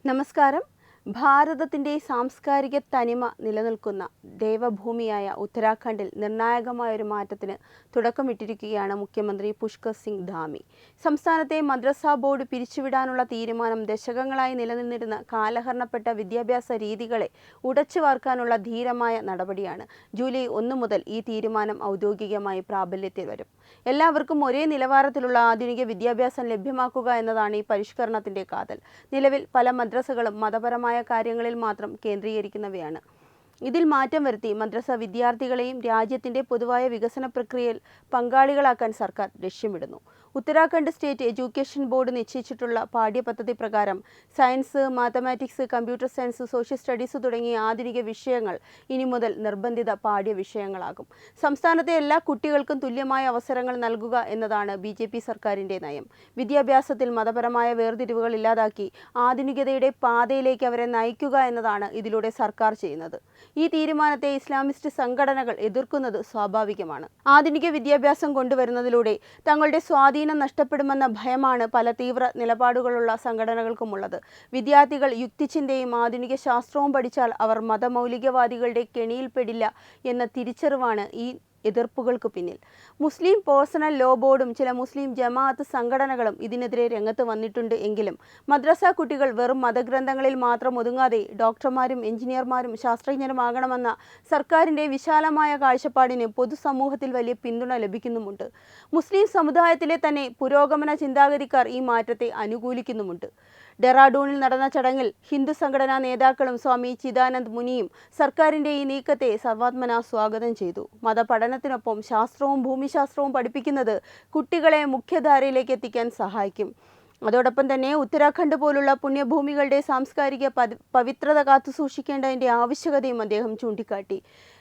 നമസ്കാരം. ഭാരതത്തിൻ്റെ സാംസ്കാരിക തനിമ നിലനിൽക്കുന്ന ദേവഭൂമിയായ ഉത്തരാഖണ്ഡിൽ നിർണായകമായൊരു മാറ്റത്തിന് തുടക്കമിട്ടിരിക്കുകയാണ് മുഖ്യമന്ത്രി പുഷ്കർ സിംഗ് ധാമി. സംസ്ഥാനത്തെ മദ്രസ ബോർഡ് പിരിച്ചുവിടാനുള്ള തീരുമാനം ദശകങ്ങളായി നിലനിന്നിരുന്ന കാലഹരണപ്പെട്ട വിദ്യാഭ്യാസ രീതികളെ ഉടച്ചു വാർക്കാനുള്ള ധീരമായ നടപടിയാണ്. ജൂലൈ 1 മുതൽ ഈ തീരുമാനം ഔദ്യോഗികമായി പ്രാബല്യത്തിൽ വരും. എല്ലാവർക്കും ഒരേ നിലവാരത്തിലുള്ള ആധുനിക വിദ്യാഭ്യാസം ലഭ്യമാക്കുക എന്നതാണ് ഈ പരിഷ്കരണത്തിൻ്റെ കാതൽ. നിലവിൽ പല മദ്രസകളും മതപരമായ കാര്യങ്ങളിൽ മാത്രം കേന്ദ്രീകരിക്കുന്നവയാണ്. ഇതിൽ മാറ്റം വരുത്തി മദ്രസ വിദ്യാർത്ഥികളെയും രാജ്യത്തിൻ്റെ പൊതുവായ വികസന പ്രക്രിയയിൽ പങ്കാളികളാക്കാൻ സർക്കാർ ലക്ഷ്യമിടുന്നു. ഉത്തരാഖണ്ഡ് സ്റ്റേറ്റ് എഡ്യൂക്കേഷൻ ബോർഡ് നിശ്ചയിച്ചിട്ടുള്ള പാഠ്യപദ്ധതി പ്രകാരം science, mathematics, computer science, social studies തുടങ്ങിയ ആധുനിക വിഷയങ്ങൾ ഇനി മുതൽ നിർബന്ധിത പാഠ്യ വിഷയങ്ങളാകും. സംസ്ഥാനത്തെ എല്ലാ കുട്ടികൾക്കും തുല്യമായ അവസരങ്ങൾ നൽകുക എന്നതാണ് BJP സർക്കാരിൻ്റെ നയം. വിദ്യാഭ്യാസത്തിൽ മതപരമായ വേർതിരിവുകൾ ഇല്ലാതാക്കി ആധുനികതയുടെ പാതയിലേക്ക് അവരെ നയിക്കുക എന്നതാണ് ഇതിലൂടെ സർക്കാർ ചെയ്യുന്നത്. ഈ തീരുമാനത്തെ ഇസ്ലാമിസ്റ്റ് സംഘടനകൾ എതിർക്കുന്നത് സ്വാഭാവികമാണ്. ആധുനിക വിദ്യാഭ്യാസം കൊണ്ടുവരുന്നതിലൂടെ തങ്ങളുടെ സ്വാധീനം നഷ്ടപ്പെടുമെന്ന ഭയമാണ് പല തീവ്ര നിലപാടുകളുള്ള സംഘടനകൾക്കുമുള്ളത്. വിദ്യാർത്ഥികൾ യുക്തിചിന്തയും ആധുനിക ശാസ്ത്രവും പഠിച്ചാൽ അവർ മതമൗലികവാദികളുടെ കെണിയിൽപ്പെടില്ല എന്ന തിരിച്ചറിവാണ് ഈ എതിർപ്പുകൾക്ക് പിന്നിൽ. മുസ്ലിം പേഴ്സണൽ ലോ ബോർഡും ചില മുസ്ലിം ജമാഅത്ത് സംഘടനകളും ഇതിനെതിരെ രംഗത്ത് വന്നിട്ടുണ്ട് എങ്കിലും മദ്രസ കുട്ടികൾ വെറും മതഗ്രന്ഥങ്ങളിൽ മാത്രം ഒതുങ്ങാതെ ഡോക്ടർമാരും എഞ്ചിനീയർമാരും ശാസ്ത്രജ്ഞരുമാകണമെന്ന സർക്കാരിൻ്റെ വിശാലമായ കാഴ്ചപ്പാടിന് പൊതുസമൂഹത്തിൽ വലിയ പിന്തുണ ലഭിക്കുന്നുമുണ്ട്. മുസ്ലിം സമുദായത്തിലെ തന്നെ പുരോഗമന ചിന്താഗതിക്കാർ ഈ മാറ്റത്തെ അനുകൂലിക്കുന്നുമുണ്ട്. ഡെറാഡൂണിൽ നടന്ന ചടങ്ങിൽ ഹിന്ദു സംഘടനാ നേതാക്കളും സ്വാമി ചിദാനന്ദ് മുനിയും സർക്കാരിൻ്റെ ഈ നീക്കത്തെ സർവാത്മന സ്വാഗതം ചെയ്തു. മതപഠനത്തിനൊപ്പം ശാസ്ത്രവും ഭൂമിശാസ്ത്രവും പഠിപ്പിക്കുന്നത് കുട്ടികളെ മുഖ്യധാരയിലേക്ക് എത്തിക്കാൻ സഹായിക്കും. അതോടൊപ്പം തന്നെ ഉത്തരാഖണ്ഡ് പോലുള്ള പുണ്യഭൂമികളുടെ സാംസ്കാരിക പവിത്രത കാത്തുസൂക്ഷിക്കേണ്ടതിൻ്റെ ആവശ്യകതയും അദ്ദേഹം ചൂണ്ടിക്കാട്ടി.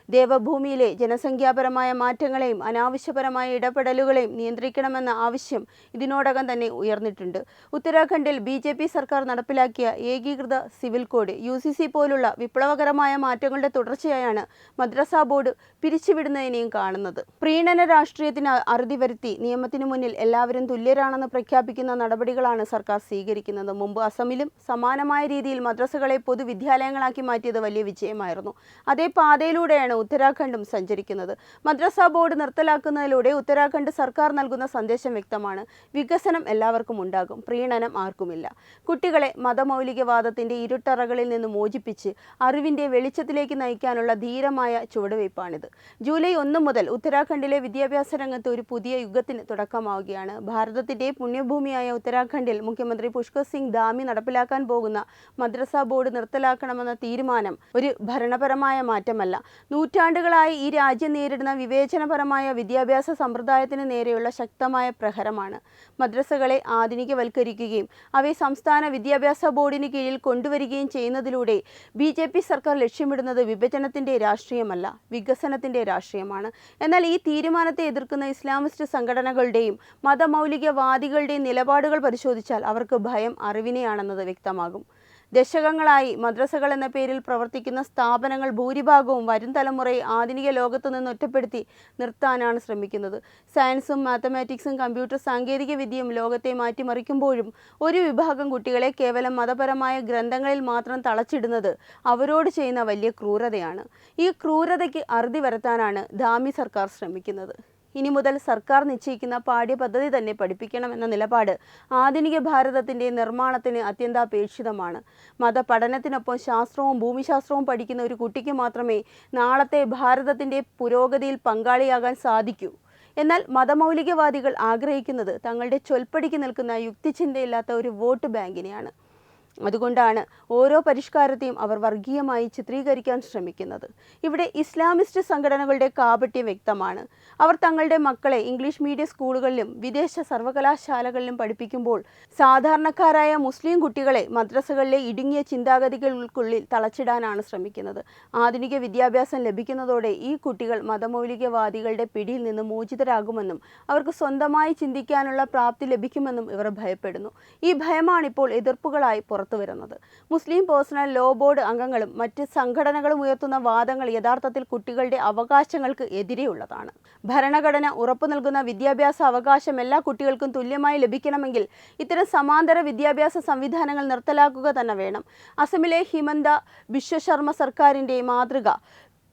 ദേവഭൂമിയിലെ ജനസംഖ്യാപരമായ മാറ്റങ്ങളെയും അനാവശ്യപരമായ ഇടപെടലുകളെയും നിയന്ത്രിക്കണമെന്ന ആവശ്യം ഇതിനോടകം തന്നെ ഉയർന്നിട്ടുണ്ട്. ഉത്തരാഖണ്ഡിൽ BJP സർക്കാർ നടപ്പിലാക്കിയ ഏകീകൃത സിവിൽ കോഡ് UCC പോലുള്ള വിപ്ലവകരമായ മാറ്റങ്ങളുടെ തുടർച്ചയായാണ് മദ്രസ ബോർഡ് പിരിച്ചുവിടുന്നതിനെയും കാണുന്നത്. പ്രീണന രാഷ്ട്രീയത്തിന് അറുതി വരുത്തി നിയമത്തിന് മുന്നിൽ എല്ലാവരും തുല്യരാണെന്ന് പ്രഖ്യാപിക്കുന്ന നടപടികളാണ് സർക്കാർ സ്വീകരിക്കുന്നത്. മുമ്പ് അസമിലും സമാനമായ രീതിയിൽ മദ്രസകളെ പൊതുവിദ്യാലയങ്ങളാക്കി മാറ്റിയത് വലിയ വിജയമായിരുന്നു. അതേ പാതയിലൂടെയാണ് ഉത്തരാഖണ്ഡും സഞ്ചരിക്കുന്നത്. മദ്രസ ബോർഡ് നിർത്തലാക്കുന്നതിലൂടെ ഉത്തരാഖണ്ഡ് സർക്കാർ നൽകുന്ന സന്ദേശം വ്യക്തമാണ്. വികസനം എല്ലാവർക്കും ഉണ്ടാകും, പ്രീണനം ആർക്കുമില്ല. കുട്ടികളെ മതമൗലികവാദത്തിൻ്റെ ഇരുട്ടറകളിൽ നിന്ന് മോചിപ്പിച്ച് അറിവിൻ്റെ വെളിച്ചത്തിലേക്ക് നയിക്കാനുള്ള ധീരമായ ചുവടുവയ്പ്പാണിത്. ജൂലൈ 1 മുതൽ ഉത്തരാഖണ്ഡിലെ വിദ്യാഭ്യാസ രംഗത്ത് ഒരു പുതിയ യുഗത്തിന് തുടക്കമാവുകയാണ്. ഭാരതത്തിൻ്റെ പുണ്യഭൂമിയായ ഉത്തരാഖണ്ഡിൽ മുഖ്യമന്ത്രി പുഷ്കർ സിംഗ് ധാമി നടപ്പിലാക്കാൻ പോകുന്ന മദ്രസ ബോർഡ് നിർത്തലാക്കണമെന്ന തീരുമാനം ഒരു ഭരണപരമായ മാറ്റമല്ല. നൂറ്റാണ്ടുകളായി ഈ രാജ്യം നേരിടുന്ന വിവേചനപരമായ വിദ്യാഭ്യാസ സമ്പ്രദായത്തിന് നേരെയുള്ള ശക്തമായ പ്രഹരമാണ്. മദ്രസകളെ ആധുനികവൽക്കരിക്കുകയും അവയെ സംസ്ഥാന വിദ്യാഭ്യാസ ബോർഡിന് കീഴിൽ കൊണ്ടുവരികയും ചെയ്യുന്നതിലൂടെ BJP സർക്കാർ ലക്ഷ്യമിടുന്നത് വിഭജനത്തിൻ്റെ രാഷ്ട്രീയമല്ല, വികസനത്തിൻ്റെ രാഷ്ട്രീയമാണ്. എന്നാൽ ഈ തീരുമാനത്തെ എതിർക്കുന്ന ഇസ്ലാമിസ്റ്റ് സംഘടനകളുടെയും മതമൗലികവാദികളുടെയും നിലപാടുകൾ പരിശോധിച്ചാൽ അവർക്ക് ഭയം അറിവിനെയാണെന്നത് വ്യക്തമാകും. ദശകങ്ങളായി മദ്രസകൾ എന്ന പേരിൽ പ്രവർത്തിക്കുന്ന സ്ഥാപനങ്ങൾ ഭൂരിഭാഗവും വരും തലമുറയെ ആധുനിക ലോകത്തു നിന്ന് ഒറ്റപ്പെടുത്തി നിർത്താനാണ് ശ്രമിക്കുന്നത്. സയൻസും മാത്തമാറ്റിക്സും കമ്പ്യൂട്ടർ സാങ്കേതിക വിദ്യയും ലോകത്തെ മാറ്റിമറിക്കുമ്പോഴും ഒരു വിഭാഗം കുട്ടികളെ കേവലം മതപരമായ ഗ്രന്ഥങ്ങളിൽ മാത്രം തളച്ചിടുന്നത് അവരോട് ചെയ്യുന്ന വലിയ ക്രൂരതയാണ്. ഈ ക്രൂരതയ്ക്ക് അറുതി വരുത്താനാണ് ധാമി സർക്കാർ ശ്രമിക്കുന്നത്. ഇനി മുതൽ സർക്കാർ നിശ്ചയിക്കുന്ന പാഠ്യപദ്ധതി തന്നെ പഠിപ്പിക്കണമെന്ന നിലപാട് ആധുനിക ഭാരതത്തിൻ്റെ നിർമ്മാണത്തിന് അത്യന്താപേക്ഷിതമാണ്. മതപഠനത്തിനൊപ്പം ശാസ്ത്രവും ഭൂമിശാസ്ത്രവും പഠിക്കുന്ന ഒരു കുട്ടിക്ക് മാത്രമേ നാളത്തെ ഭാരതത്തിൻ്റെ പുരോഗതിയിൽ പങ്കാളിയാകാൻ സാധിക്കൂ. എന്നാൽ മതമൗലികവാദികൾ ആഗ്രഹിക്കുന്നത് തങ്ങളുടെ ചൊൽപ്പടിക്ക് നിൽക്കുന്ന യുക്തിചിന്തയില്ലാത്ത ഒരു വോട്ട് ബാങ്കിനെയാണ്. അതുകൊണ്ടാണ് ഓരോ പരിഷ്കാരത്തെയും അവർ വർഗീയമായി ചിത്രീകരിക്കാൻ ശ്രമിക്കുന്നത്. ഇവിടെ ഇസ്ലാമിസ്റ്റ് സംഘടനകളുടെ കാപട്യം വ്യക്തമാണ്. അവർ തങ്ങളുടെ മക്കളെ ഇംഗ്ലീഷ് മീഡിയം സ്കൂളുകളിലും വിദേശ സർവകലാശാലകളിലും പഠിപ്പിക്കുമ്പോൾ സാധാരണക്കാരായ മുസ്ലിം കുട്ടികളെ മദ്രസകളിലെ ഇടുങ്ങിയ ചിന്താഗതികൾക്കുള്ളിൽ തളച്ചിടാനാണ് ശ്രമിക്കുന്നത്. ആധുനിക വിദ്യാഭ്യാസം ലഭിക്കുന്നതോടെ ഈ കുട്ടികൾ മതമൗലികവാദികളുടെ പിടിയിൽ നിന്ന് മോചിതരാകുമെന്നും അവർക്ക് സ്വന്തമായി ചിന്തിക്കാനുള്ള പ്രാപ്തി ലഭിക്കുമെന്നും ഇവർ ഭയപ്പെടുന്നു. ഈ ഭയമാണിപ്പോൾ എതിർപ്പുകളായി പുറത്തു പുറത്തുവരുന്നത്. മുസ്ലിം പേഴ്സണൽ ലോ ബോർഡ് അംഗങ്ങളും മറ്റ് സംഘടനകളും ഉയർത്തുന്ന വാദങ്ങൾ യഥാർത്ഥത്തിൽ കുട്ടികളുടെ അവകാശങ്ങൾക്ക് എതിരെയുള്ളതാണ്. ഭരണഘടന ഉറപ്പു നൽകുന്ന വിദ്യാഭ്യാസ അവകാശം എല്ലാ കുട്ടികൾക്കും തുല്യമായി ലഭിക്കണമെങ്കിൽ ഇത്തരം സമാന്തര വിദ്യാഭ്യാസ സംവിധാനങ്ങൾ നിർത്തലാക്കുക തന്നെ വേണം. അസമിലെ ഹിമന്ത ബിശ്വ ശർമ്മ സർക്കാരിൻ്റെ മാതൃക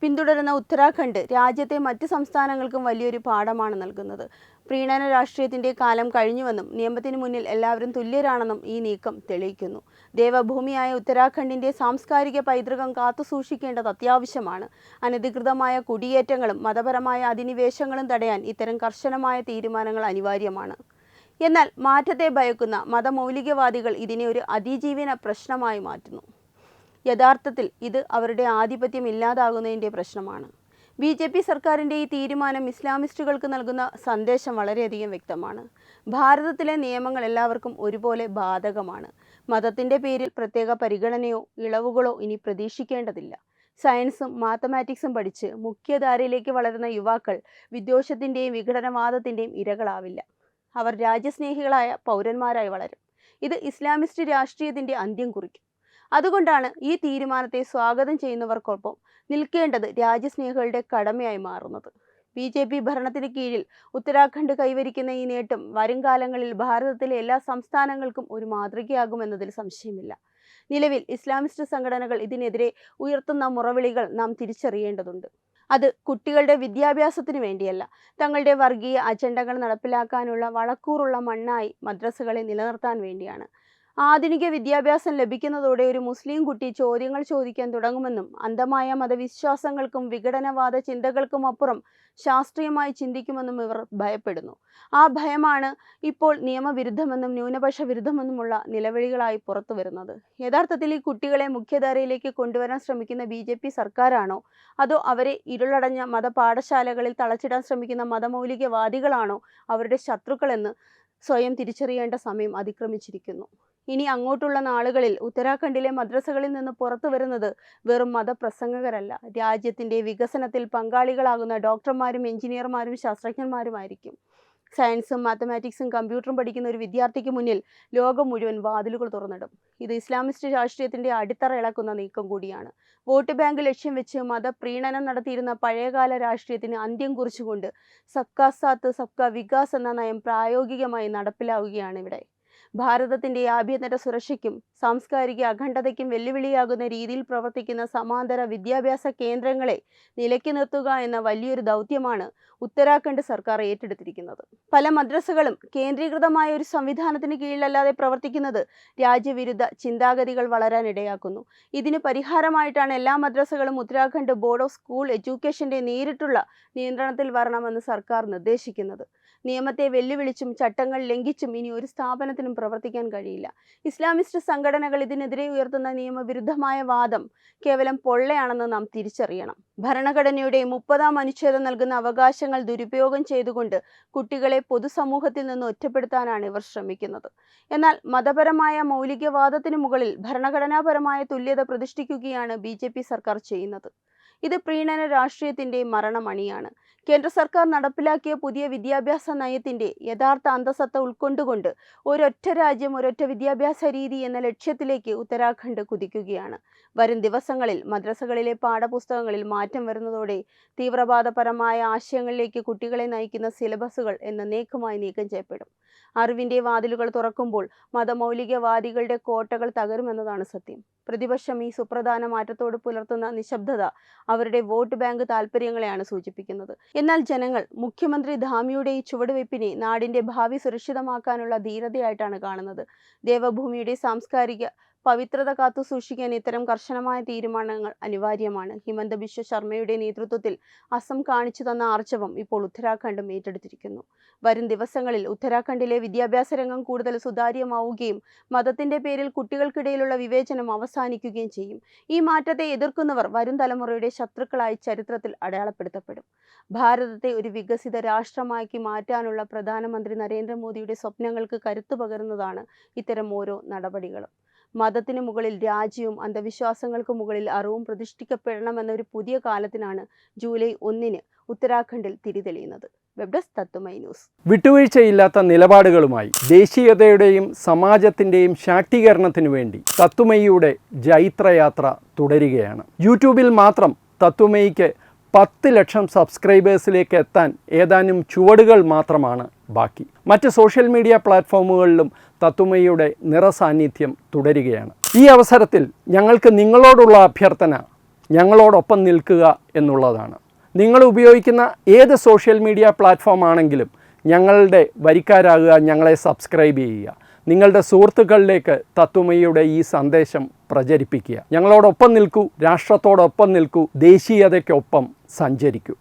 പിന്തുടരുന്ന ഉത്തരാഖണ്ഡ് രാജ്യത്തെ മറ്റ് സംസ്ഥാനങ്ങൾക്കും വലിയൊരു പാഠമാണ് നൽകുന്നത്. പ്രീണന രാഷ്ട്രീയത്തിൻ്റെ കാലം കഴിഞ്ഞുവെന്നും നിയമത്തിന് മുന്നിൽ എല്ലാവരും തുല്യരാണെന്നും ഈ നീക്കം തെളിയിക്കുന്നു. ദേവഭൂമിയായ ഉത്തരാഖണ്ഡിൻ്റെ സാംസ്കാരിക പൈതൃകം കാത്തുസൂക്ഷിക്കേണ്ടത് അത്യാവശ്യമാണ്. അനധികൃതമായ കുടിയേറ്റങ്ങളും മതപരമായ അധിനിവേശങ്ങളും തടയാൻ ഇത്തരം കർശനമായ തീരുമാനങ്ങൾ അനിവാര്യമാണ്. എന്നാൽ മാറ്റത്തെ ഭയക്കുന്ന മതമൗലികവാദികൾ ഇതിനെ ഒരു അതിജീവന പ്രശ്നമായി മാറ്റുന്നു. യഥാർത്ഥത്തിൽ ഇത് അവരുടെ ആധിപത്യം ഇല്ലാതാകുന്നതിൻ്റെ പ്രശ്നമാണ്. BJP സർക്കാരിൻ്റെ ഈ തീരുമാനം ഇസ്ലാമിസ്റ്റുകൾക്ക് നൽകുന്ന സന്ദേശം വളരെയധികം വ്യക്തമാണ്. ഭാരതത്തിലെ നിയമങ്ങൾ എല്ലാവർക്കും ഒരുപോലെ ബാധകമാണ്. മതത്തിൻ്റെ പേരിൽ പ്രത്യേക പരിഗണനയോ ഇളവുകളോ ഇനി പ്രതീക്ഷിക്കേണ്ടതില്ല. സയൻസും മാത്തമാറ്റിക്സും പഠിച്ച് മുഖ്യധാരയിലേക്ക് വളരുന്ന യുവാക്കൾ വിദ്വേഷത്തിൻ്റെയും വിഘടനവാദത്തിൻ്റെയും ഇരകളാവില്ല. അവർ രാജ്യസ്നേഹികളായ പൗരന്മാരായി വളരും. ഇത് ഇസ്ലാമിസ്റ്റ് രാഷ്ട്രീയത്തിൻ്റെ അന്ത്യം കുറിക്കും. അതുകൊണ്ടാണ് ഈ തീരുമാനത്തെ സ്വാഗതം ചെയ്യുന്നവർക്കൊപ്പം നിൽക്കേണ്ടത് രാജ്യസ്നേഹികളുടെ കടമയായി മാറുന്നത്. BJP ഭരണത്തിന് കീഴിൽ ഉത്തരാഖണ്ഡ് കൈവരിക്കുന്ന ഈ നേട്ടം വരും കാലങ്ങളിൽ ഭാരതത്തിലെ എല്ലാ സംസ്ഥാനങ്ങൾക്കും ഒരു മാതൃകയാകുമെന്നതിൽ സംശയമില്ല. നിലവിൽ ഇസ്ലാമിസ്റ്റ് സംഘടനകൾ ഇതിനെതിരെ ഉയർത്തുന്ന മുറവിളികൾ നാം തിരിച്ചറിയേണ്ടതുണ്ട്. അത് കുട്ടികളുടെ വിദ്യാഭ്യാസത്തിന് വേണ്ടിയല്ല, തങ്ങളുടെ വർഗീയ അജണ്ടകൾ നടപ്പിലാക്കാനുള്ള വളക്കൂറുള്ള മണ്ണായി മദ്രസകളെ നിലനിർത്താൻ വേണ്ടിയാണ്. ആധുനിക വിദ്യാഭ്യാസം ലഭിക്കുന്നതോടെ ഒരു മുസ്ലിം കുട്ടി ചോദ്യങ്ങൾ ചോദിക്കാൻ തുടങ്ങുമെന്നും അന്ധമായ മതവിശ്വാസങ്ങൾക്കും വിഘടനവാദ ചിന്തകൾക്കും അപ്പുറം ശാസ്ത്രീയമായി ചിന്തിക്കുമെന്നും ഇവർ ഭയപ്പെടുന്നു. ആ ഭയമാണ് ഇപ്പോൾ നിയമവിരുദ്ധമെന്നും ന്യൂനപക്ഷ വിരുദ്ധമെന്നുമുള്ള നിലവിളികളായി പുറത്തു വരുന്നത്. യഥാർത്ഥത്തിൽ ഈ കുട്ടികളെ മുഖ്യധാരയിലേക്ക് കൊണ്ടുവരാൻ ശ്രമിക്കുന്ന BJP സർക്കാരാണോ അതോ അവരെ ഇരുളടഞ്ഞ മതപാഠശാലകളിൽ തളച്ചിടാൻ ശ്രമിക്കുന്ന മതമൗലികവാദികളാണോ അവരുടെ ശത്രുക്കളെന്ന് സ്വയം തിരിച്ചറിയേണ്ട സമയം അതിക്രമിച്ചിരിക്കുന്നു. ഇനി അങ്ങോട്ടുള്ള നാളുകളിൽ ഉത്തരാഖണ്ഡിലെ മദ്രസകളിൽ നിന്ന് പുറത്തു വരുന്നത് വെറും മതപ്രസംഗകരല്ല, രാജ്യത്തിൻ്റെ വികസനത്തിൽ പങ്കാളികളാകുന്ന ഡോക്ടർമാരും എഞ്ചിനീയർമാരും ശാസ്ത്രജ്ഞന്മാരുമായിരിക്കും. സയൻസും മാത്തമാറ്റിക്സും കമ്പ്യൂട്ടറും പഠിക്കുന്ന ഒരു വിദ്യാർത്ഥിക്ക് മുന്നിൽ ലോകം മുഴുവൻ വാതിലുകൾ തുറന്നിടും. ഇത് ഇസ്ലാമിസ്റ്റ് രാഷ്ട്രീയത്തിൻ്റെ അടിത്തറ ഇളക്കുന്ന നീക്കം കൂടിയാണ്. വോട്ട് ബാങ്ക് ലക്ഷ്യം വെച്ച് മതപ്രീണനം നടത്തിയിരുന്ന പഴയകാല രാഷ്ട്രീയത്തിന് അന്ത്യം കുറിച്ചുകൊണ്ട് സബ്കാ സാത്ത് സബ്കാ വികാസ് എന്ന നയം പ്രായോഗികമായി നടപ്പിലാവുകയാണ് ഇവിടെ. ഭാരതത്തിൻ്റെ ആഭ്യന്തര സുരക്ഷയ്ക്കും സാംസ്കാരിക അഖണ്ഡതയ്ക്കും വെല്ലുവിളിയാകുന്ന രീതിയിൽ പ്രവർത്തിക്കുന്ന സമാന്തര വിദ്യാഭ്യാസ കേന്ദ്രങ്ങളെ നിലയ്ക്ക് നിർത്തുക എന്ന വലിയൊരു ദൗത്യമാണ് ഉത്തരാഖണ്ഡ് സർക്കാർ ഏറ്റെടുത്തിരിക്കുന്നത്. പല മദ്രസകളും കേന്ദ്രീകൃതമായ ഒരു സംവിധാനത്തിന് കീഴിലല്ലാതെ പ്രവർത്തിക്കുന്നത് രാജ്യവിരുദ്ധ ചിന്താഗതികൾ വളരാൻ ഇടയാക്കുന്നു. ഇതിന് പരിഹാരമായിട്ടാണ് എല്ലാ മദ്രസകളും ഉത്തരാഖണ്ഡ് ബോർഡ് ഓഫ് സ്കൂൾ എഡ്യൂക്കേഷൻ്റെ നേരിട്ടുള്ള നിയന്ത്രണത്തിൽ വരണമെന്ന് സർക്കാർ നിർദ്ദേശിക്കുന്നത്. നിയമത്തെ വെല്ലുവിളിച്ചും ചട്ടങ്ങൾ ലംഘിച്ചും ഇനി ഒരു സ്ഥാപനത്തിനും പ്രവർത്തിക്കാൻ കഴിയില്ല. ഇസ്ലാമിസ്റ്റ് സംഘടനകൾ ഇതിനെതിരെ ഉയർത്തുന്ന നിയമവിരുദ്ധമായ വാദം കേവലം പൊള്ളയാണെന്ന് നാം തിരിച്ചറിയണം. ഭരണഘടനയുടെ 30-ാം അനുച്ഛേദം നൽകുന്ന അവകാശങ്ങൾ ദുരുപയോഗം ചെയ്തുകൊണ്ട് കുട്ടികളെ പൊതുസമൂഹത്തിൽ നിന്ന് ഒറ്റപ്പെടുത്താനാണ് ഇവർ ശ്രമിക്കുന്നത്. എന്നാൽ മതപരമായ മൗലികവാദത്തിന് മുകളിൽ ഭരണഘടനാപരമായ തുല്യത പ്രതിഷ്ഠിക്കുകയാണ് BJP സർക്കാർ ചെയ്യുന്നത്. ഇത് പ്രീണന രാഷ്ട്രീയത്തിൻ്റെ മരണമണിയാണ്. കേന്ദ്ര സർക്കാർ നടപ്പിലാക്കിയ പുതിയ വിദ്യാഭ്യാസ നയത്തിൻ്റെ യഥാർത്ഥ അന്തസത്ത ഉൾക്കൊണ്ടുകൊണ്ട് ഒരൊറ്റ രാജ്യം ഒരൊറ്റ വിദ്യാഭ്യാസ രീതി എന്ന ലക്ഷ്യത്തിലേക്ക് ഉത്തരാഖണ്ഡ് കുതിക്കുകയാണ്. വരും ദിവസങ്ങളിൽ മദ്രസകളിലെ പാഠപുസ്തകങ്ങളിൽ മാറ്റം വരുന്നതോടെ തീവ്രവാദപരമായ ആശയങ്ങളിലേക്ക് കുട്ടികളെ നയിക്കുന്ന സിലബസുകൾ എന്നേക്കുമായി നീക്കം ചെയ്യപ്പെടും. അറിവിൻ്റെ വാതിലുകൾ തുറക്കുമ്പോൾ മതമൗലികവാദികളുടെ കോട്ടകൾ തകരുമെന്നതാണ് സത്യം. പ്രതിപക്ഷം ഈ സുപ്രധാന മാറ്റത്തോട് പുലർത്തുന്ന നിശബ്ദത അവരുടെ വോട്ട് ബാങ്ക് താൽപ്പര്യങ്ങളെയാണ് സൂചിപ്പിക്കുന്നത്. എന്നാൽ ജനങ്ങൾ മുഖ്യമന്ത്രി ധാമിയുടെ ഈ ചുവടുവയ്പ്പിനെ നാടിൻ്റെ ഭാവി സുരക്ഷിതമാക്കാനുള്ള ധീരതയായിട്ടാണ് കാണുന്നത്. ദേവഭൂമിയുടെ സാംസ്കാരിക പവിത്രത കാത്തു സൂക്ഷിക്കാൻ ഇത്തരം കർശനമായ തീരുമാനങ്ങൾ അനിവാര്യമാണ്. ഹിമന്ത ബിശ്വ ശർമ്മയുടെ നേതൃത്വത്തിൽ അസം കാണിച്ചു തന്ന ആർജവം ഇപ്പോൾ ഉത്തരാഖണ്ഡും ഏറ്റെടുത്തിരിക്കുന്നു. വരും ദിവസങ്ങളിൽ ഉത്തരാഖണ്ഡിലെ വിദ്യാഭ്യാസ രംഗം കൂടുതൽ സുതാര്യമാവുകയും മതത്തിൻ്റെ പേരിൽ കുട്ടികൾക്കിടയിലുള്ള വിവേചനം അവസാനിക്കുകയും ചെയ്യും. ഈ മാറ്റത്തെ എതിർക്കുന്നവർ വരും തലമുറയുടെ ശത്രുക്കളായി ചരിത്രത്തിൽ അടയാളപ്പെടുത്തപ്പെടും. ഭാരതത്തെ ഒരു വികസിത രാഷ്ട്രമാക്കി മാറ്റാനുള്ള പ്രധാനമന്ത്രി നരേന്ദ്രമോദിയുടെ സ്വപ്നങ്ങൾക്ക് കരുത്തു പകരുന്നതാണ് ഇത്തരം ഓരോ നടപടികളും. മതത്തിന് മുകളിൽ രാജ്യവും അന്ധവിശ്വാസങ്ങൾക്ക് മുകളിൽ അറിവും പ്രതിഷ്ഠിക്കപ്പെടണമെന്ന ഒരു പുതിയ കാലത്തിനാണ് ജൂലൈ 1 ഉത്തരാഖണ്ഡിൽ തിരിതെളിയുന്നത്. വെബ് ഡെസ്ക് തത്തുമൈ ന്യൂസ്. വിട്ടുവീഴ്ചയില്ലാത്ത നിലപാടുകളുമായി ദേശീയതയുടെയും സമാജത്തിൻ്റെയും ശാക്തീകരണത്തിനു വേണ്ടി തത്തുമൈയുടെ ജൈത്രയാത്ര തുടരുകയാണ്. യൂട്യൂബിൽ മാത്രം തത്തുമൈക്ക് 10 ലക്ഷം സബ്സ്ക്രൈബേഴ്സിലേക്ക് എത്താൻ ഏതാനും ചുവടുകൾ മാത്രമാണ് ബാക്കി. മറ്റ് സോഷ്യൽ മീഡിയ പ്ലാറ്റ്ഫോമുകളിലും തത്തുമൈയുടെ നിറസാന്നിധ്യം തുടരുകയാണ്. ഈ അവസരത്തിൽ ഞങ്ങൾക്ക് നിങ്ങളോടുള്ള അഭ്യർത്ഥന ഞങ്ങളോടൊപ്പം നിൽക്കുക എന്നുള്ളതാണ്. നിങ്ങൾ ഉപയോഗിക്കുന്ന ഏത് സോഷ്യൽ മീഡിയ പ്ലാറ്റ്ഫോം ആണെങ്കിലും ഞങ്ങളുടെ വരിക്കാരാകുക, ഞങ്ങളെ സബ്സ്ക്രൈബ് ചെയ്യുക, നിങ്ങളുടെ സുഹൃത്തുക്കളിലേക്ക് തത്തുമൈയുടെ ഈ സന്ദേശം പ്രചരിപ്പിക്കുക. ഞങ്ങളോടൊപ്പം നിൽക്കൂ, രാഷ്ട്രത്തോടൊപ്പം നിൽക്കൂ, ദേശീയതയ്ക്കൊപ്പം സഞ്ചരിക്കൂ.